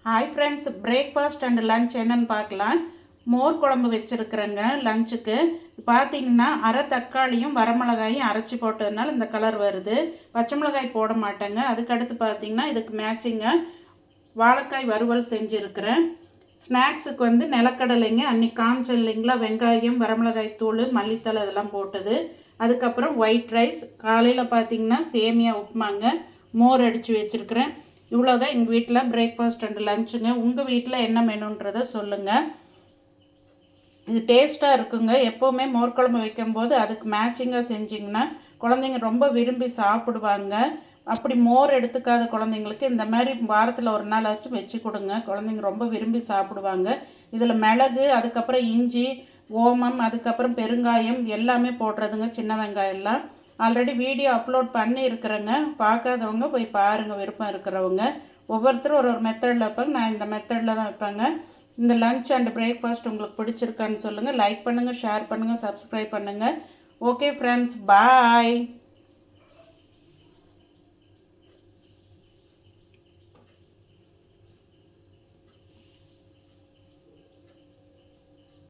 Hi friends, breakfast and lunch என்னன்னு பார்க்கலாம். மோர் குழம்பு வச்சுருக்குறேங்க லஞ்சுக்கு. பார்த்தீங்கன்னா அரை தக்காளியும் வரமிளகாயும் அரைச்சி போட்டதுனால இந்த கலர் வருது. பச்சை மிளகாய் போட மாட்டேங்க. அதுக்கடுத்து பார்த்தீங்கன்னா இதுக்கு மேட்சிங்காக வாழைக்காய் வறுவல் செஞ்சுருக்கிறேன். ஸ்நாக்ஸுக்கு நிலக்கடலைங்க, அன்றைக்கி காஞ்ச இல்லைங்களா, வெங்காயம், வரமிளகாய் தூள், மல்லித்தலை இதெல்லாம் போட்டது. அதுக்கப்புறம் ஒயிட் ரைஸ். காலையில் பார்த்தீங்கன்னா சேமியா உப்புமாங்க, மோர் அடித்து வச்சுருக்கிறேன். இவ்வளோதான் எங்கள் வீட்டில் பிரேக்ஃபாஸ்ட் அண்ட் லஞ்சுங்க. உங்கள் வீட்டில் என்ன மெனுன்றதை சொல்லுங்கள். இது டேஸ்ட்டாக இருக்குங்க. எப்போவுமே மோர் குழம்பு வைக்கும்போது அதுக்கு மேட்சிங்காக செஞ்சிங்கன்னா குழந்தைங்க ரொம்ப விரும்பி சாப்பிடுவாங்க. அப்படி மோர் எடுத்துக்காத குழந்தைங்களுக்கு இந்த மாதிரி வாரத்தில் ஒரு நாள் ஆச்சும் வச்சு கொடுங்க. குழந்தைங்க ரொம்ப விரும்பி சாப்பிடுவாங்க. இதில் மிளகு, அதுக்கப்புறம் இஞ்சி, ஓமம், அதுக்கப்புறம் பெருங்காயம் எல்லாமே போடுறதுங்க, சின்ன வெங்காயம்லாம். ஆல்ரெடி வீடியோ அப்லோட் பண்ணியிருக்கிறேங்க. பார்க்காதவங்க போய் பாருங்கள், விருப்பம் இருக்கிறவங்க. ஒவ்வொருத்தரும் ஒரு மெத்தடில் வைப்பாங்க. நான் இந்த மெத்தடில் தான் வைப்பேங்க. இந்த லன்ச் அண்ட் பிரேக்ஃபாஸ்ட் உங்களுக்கு பிடிச்சிருக்கான்னு சொல்லுங்கள். லைக் பண்ணுங்கள், ஷேர் பண்ணுங்கள், சப்ஸ்கிரைப் பண்ணுங்கள். ஓகே ஃப்ரெண்ட்ஸ், பாய்.